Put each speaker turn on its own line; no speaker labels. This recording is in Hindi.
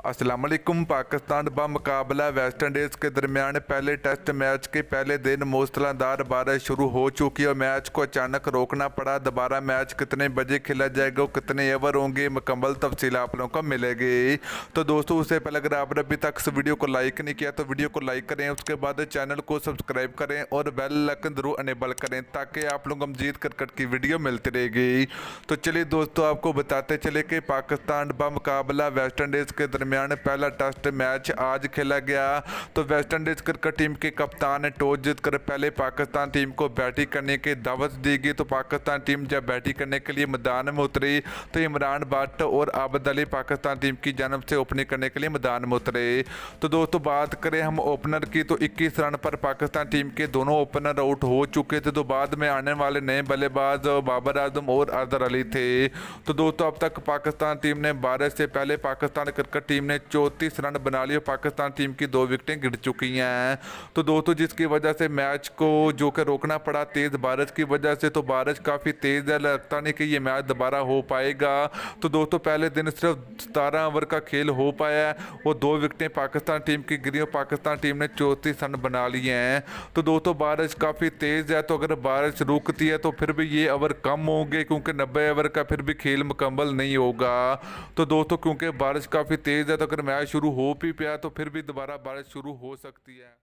अस्सलाम वालेकुम। पाकिस्तान ब मुकाबला वेस्टइंडीज़ के दरमियान पहले टेस्ट मैच के पहले दिन मूसलाधार बारिश शुरू हो चुकी है। मैच को अचानक रोकना पड़ा। दोबारा मैच कितने बजे खेला जाएगा, कितने ओवर होंगे, मुकम्मल तफसील आप लोगों को मिलेगी। तो दोस्तों, उससे पहले अगर आपने अभी तक इस वीडियो को लाइक नहीं किया तो वीडियो को लाइक करें, उसके बाद चैनल को सब्सक्राइब करें और बेल आइकन जरूर अनेबल करें ताकि आप लोगों को मजीद क्रिकेट की वीडियो मिलती रहेगी। तो चलिए दोस्तों, आपको बताते चले कि पाकिस्तान ब मुकाबला वेस्टइंडीज़ के दरमियान पहला टेस्ट मैच आज खेला गया। तो वेस्टइंडीज़ क्रिकेट टीम के कप्तान ने टॉस जीतकर पहले पाकिस्तान टीम को बैटिंग करने की दावत दी गई। तो पाकिस्तान टीम जब बैटिंग करने के लिए मैदान में उतरी तो इमरान भट्ट और आबिद अली पाकिस्तान टीम की जानब से ओपनिंग करने के लिए मैदान में उतरे। तो दोस्तों, बात करें हम ओपनर की तो 21 रन पर पाकिस्तान टीम के दोनों ओपनर आउट हो चुके थे। तो बाद में आने वाले नए बल्लेबाज बाबर आजम और अजहर अली थे। तो दोस्तों, अब तक पाकिस्तान टीम ने बारिश से पहले पाकिस्तान क्रिकेट टीम ने 34 रन बना लिए। पाकिस्तान टीम की 2 विकेटें गिर चुकी हैं। तो दोस्तों, जिसकी वजह से मैच को जो कि रोकना पड़ा तेज़ बारिश की वजह से। तो बारिश काफ़ी तेज़ है, लगता नहीं कि ये मैच दोबारा हो पाएगा। तो दोस्तों, पहले दिन सिर्फ 17 ओवर का खेल हो पाया है और 2 विकेटें पाकिस्तान टीम की गिरी और पाकिस्तान टीम ने 34 रन बना लिए हैं। तो दोस्तों, बारिश काफ़ी तेज़ है, तो अगर बारिश रुकती है तो फिर भी ये ओवर कम होंगे क्योंकि 90 ओवर का फिर भी खेल मुकम्मल नहीं होगा। तो दोस्तों, क्योंकि बारिश काफ़ी तेज़ है तो अगर मैच शुरू हो भी पाया तो फिर भी दोबारा बारिश शुरू हो सकती है।